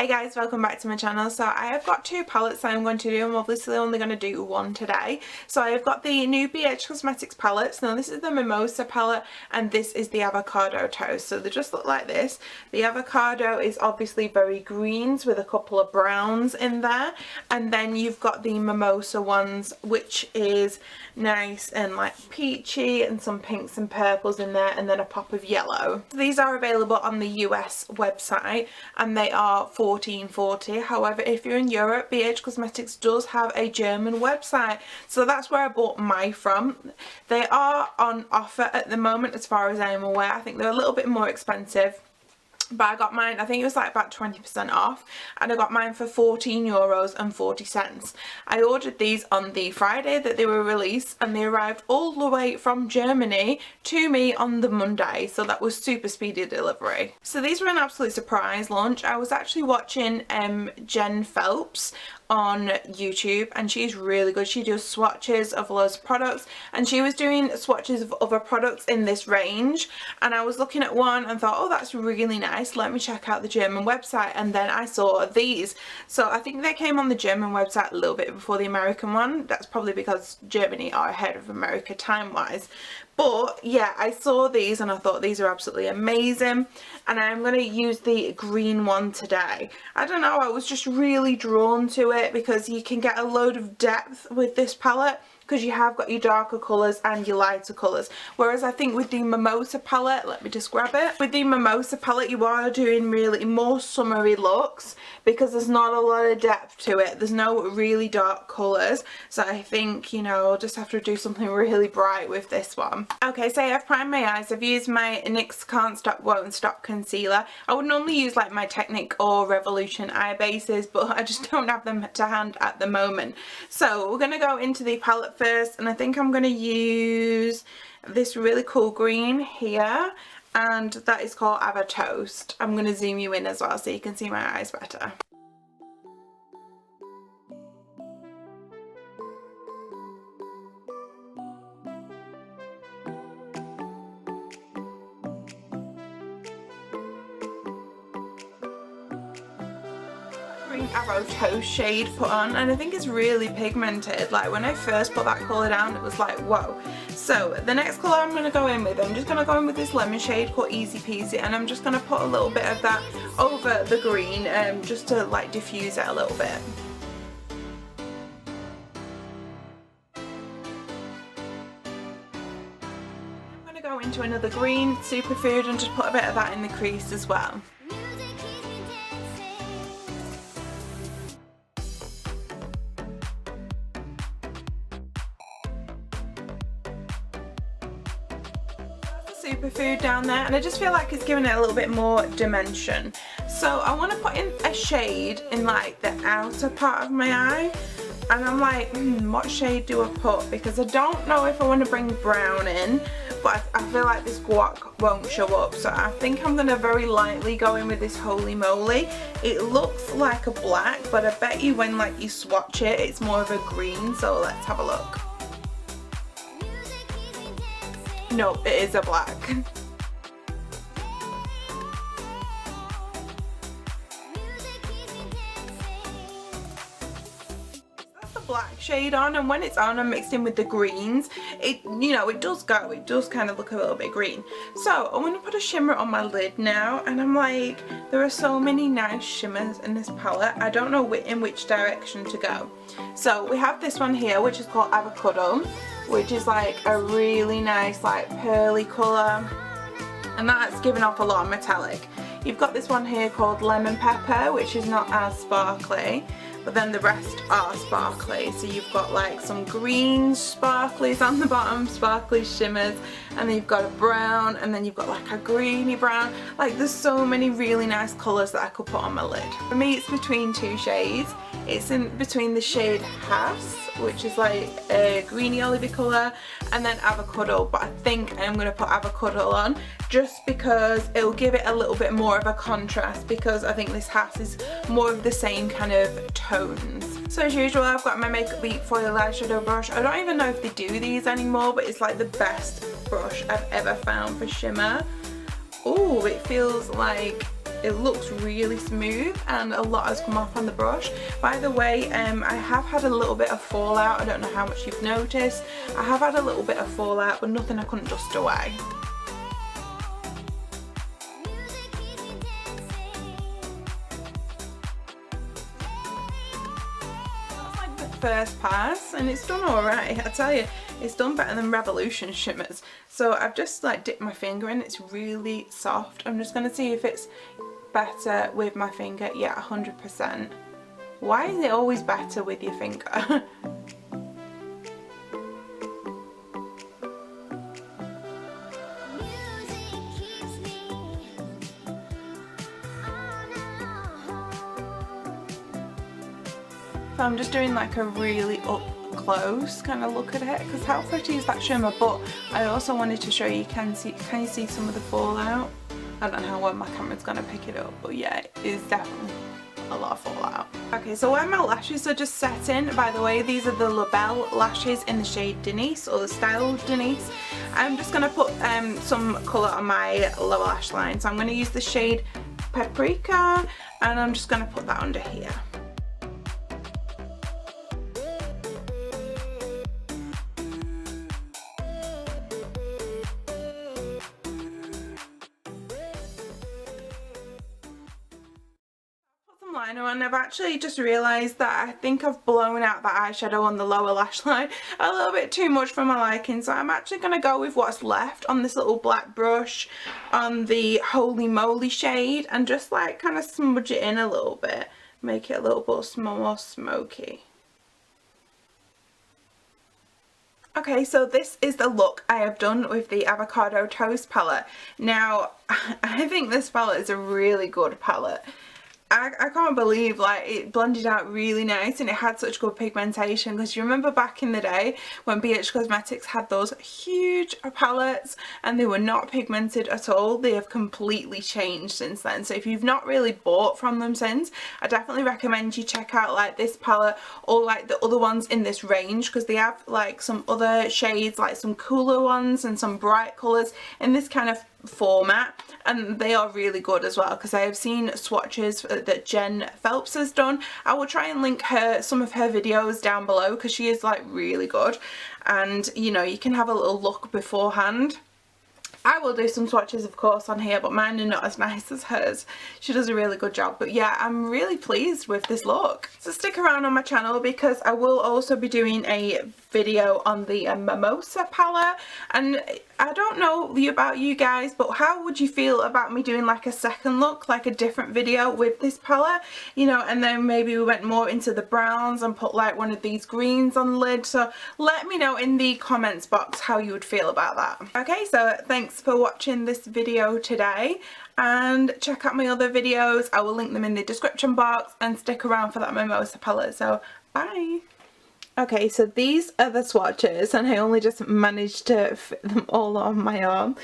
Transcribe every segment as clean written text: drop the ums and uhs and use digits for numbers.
Hey guys, welcome back to my channel. So I have got two palettes that I'm going to do. I'm obviously only going to do one today. So I have got the new BH Cosmetics palettes. Now this is the Mimosa palette and this is the Avocado Toast. So they just look like this. The Avocado is obviously very greens with a couple of browns in there. And then you've got the Mimosa ones, which is nice and like peachy and some pinks and purples in there, and then a pop of yellow. These are available on the US website and they are $14.40. However, if you're in Europe, BH Cosmetics does have a German website, so that's where I bought mine from. They are on offer at the moment as far as I am aware. I think they're a little bit more expensive, but I got mine, I think it was like about 20% off, and I got mine for €14.40. I ordered these on the Friday that they were released and they arrived all the way from Germany to me on the Monday, so that was super speedy delivery. So these were an absolute surprise launch. I was actually watching Jen Phelps on YouTube and she's really good. She does swatches of loads of products and she was doing swatches of other products in this range, and I was looking at one and thought, oh, that's really nice, let me check out the German website, and then I saw these. So I think they came on the German website a little bit before the American one. That's probably because Germany are ahead of America time wise. But yeah, I saw these and I thought these are absolutely amazing, and I'm going to use the green one today. I don't know, I was just really drawn to it because you can get a load of depth with this palette, because you have got your darker colours and your lighter colours. Whereas I think with the Mimosa palette, let me just grab it. With the Mimosa palette you are doing really more summery looks because there's not a lot of depth to it. There's no really dark colours. So I think, you know, I'll just have to do something really bright with this one. Okay, so I've primed my eyes. I've used my NYX Can't Stop Won't Stop concealer. I would normally use like my Technic or Revolution eye bases, but I just don't have them to hand at the moment. So we're going to go into the palette first, and I think I'm going to use this really cool green here, and that is called Avocado Toast. I'm going to zoom you in as well so you can see my eyes better. Avocado Toast shade put on, and I think it's really pigmented. Like when I first put that colour down, it was like whoa. So the next colour I'm going to go in with, I'm just going to go in with this lemon shade called Easy Peasy, and I'm just going to put a little bit of that over the green just to like diffuse it a little bit. I'm going to go into another green, Superfood, and just put a bit of that in the crease as well. Superfood down there, and I just feel like it's giving it a little bit more dimension. So I want to put in a shade in like the outer part of my eye, and I'm like, what shade do I put? Because I don't know if I want to bring brown in, but I feel like this guac won't show up, so I think I'm going to very lightly go in with this Holy Moly. It looks like a black, but I bet you when like you swatch it, it's more of a green, so let's have a look. Nope, it is a black. That's the black shade on, and when it's on and mixed in with the greens, it, you know, it does kind of look a little bit green. So I'm going to put a shimmer on my lid now, and I'm like, there are so many nice shimmers in this palette. I don't know in which direction to go. So we have this one here, which is called Avocado, which is like a really nice like pearly colour, and that's giving off a lot of metallic. You've got this one here called Lemon Pepper, which is not as sparkly, but then the rest are sparkly. So you've got like some green sparklies on the bottom, sparkly shimmers, and then you've got a brown, and then you've got like a greeny brown. Like there's so many really nice colours that I could put on my lid. For me it's between two shades. It's in between the shade Hass, which is like a greeny olivey colour, and then Avocado, but I think I'm going to put Avocado on just because it will give it a little bit more of a contrast, because I think this Hass is more of the same kind of tones. So as usual, I've got my Makeup Beat Foil Eyeshadow brush. I don't even know if they do these anymore, but it's like the best brush I've ever found for shimmer. Ooh, it feels like it looks really smooth and a lot has come off on the brush. By the way, I have had a little bit of fallout. I don't know how much you've noticed. I have had a little bit of fallout, but nothing I couldn't dust away. First pass, and it's done alright. I tell you, it's done better than Revolution shimmers. So I've just like dipped my finger in. It's really soft. I'm just going to see if it's better with my finger. Yeah, 100%. Why is it always better with your finger? So I'm just doing like a really up close kind of look at it, because how pretty is that shimmer? But I also wanted to show you, can you see some of the fallout? I don't know how well my camera's going to pick it up, but yeah, it is definitely a lot of fallout. Okay, so where my lashes are just setting, by the way, these are the Labelle lashes in the shade Denise, or the style Denise. I'm just going to put some colour on my lower lash line, so I'm going to use the shade Paprika, and I'm just going to put that under here. Liner on. I've actually just realised that I think I've blown out that eyeshadow on the lower lash line a little bit too much for my liking, so I'm actually going to go with what's left on this little black brush on the Holy Moly shade and just like kind of smudge it in a little bit, make it a little bit more smoky. Okay, so this is the look I have done with the Avocado Toast palette. Now, I think this palette is a really good palette. I can't believe like it blended out really nice and it had such good pigmentation, because you remember back in the day when BH Cosmetics had those huge palettes and they were not pigmented at all. They have completely changed since then, so if you've not really bought from them since, I definitely recommend you check out like this palette or like the other ones in this range, because they have like some other shades, like some cooler ones and some bright colours in this kind of format, and they are really good as well, because I have seen swatches that Jen Phelps has done. I will try and link some of her videos down below, because she is like really good, and you know, you can have a little look beforehand. I will do some swatches of course on here, but mine are not as nice as hers. She does a really good job, but yeah, I'm really pleased with this look. So stick around on my channel, because I will also be doing a video on the Mimosa palette, and I don't know about you guys, but how would you feel about me doing like a second look, like a different video with this palette, you know, and then maybe we went more into the browns and put like one of these greens on the lid? So let me know in the comments box how you would feel about that. Okay, so thanks for watching this video today, and check out my other videos. I will link them in the description box, and stick around for that Mimosa palette. So bye. Okay, so these are the swatches, and I only just managed to fit them all on my arm,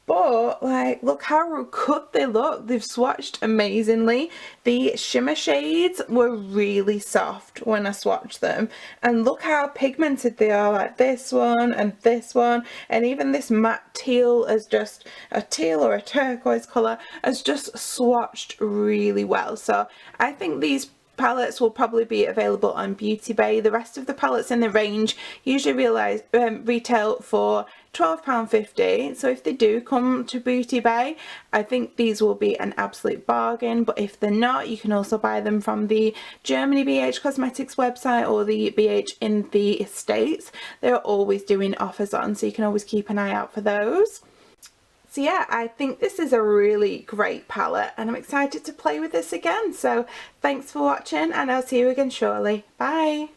but like look how good they look. They've swatched amazingly. The shimmer shades were really soft when I swatched them, and look how pigmented they are, like this one and this one, and even this matte teal is just a teal or a turquoise colour, has just swatched really well. So I think these palettes will probably be available on Beauty Bay. The rest of the palettes in the range usually retail for £12.50, so if they do come to Beauty Bay, I think these will be an absolute bargain. But if they're not, you can also buy them from the Germany BH Cosmetics website or the BH in the States. They're always doing offers on, so you can always keep an eye out for those. So yeah, I think this is a really great palette, and I'm excited to play with this again. So thanks for watching, and I'll see you again shortly. Bye!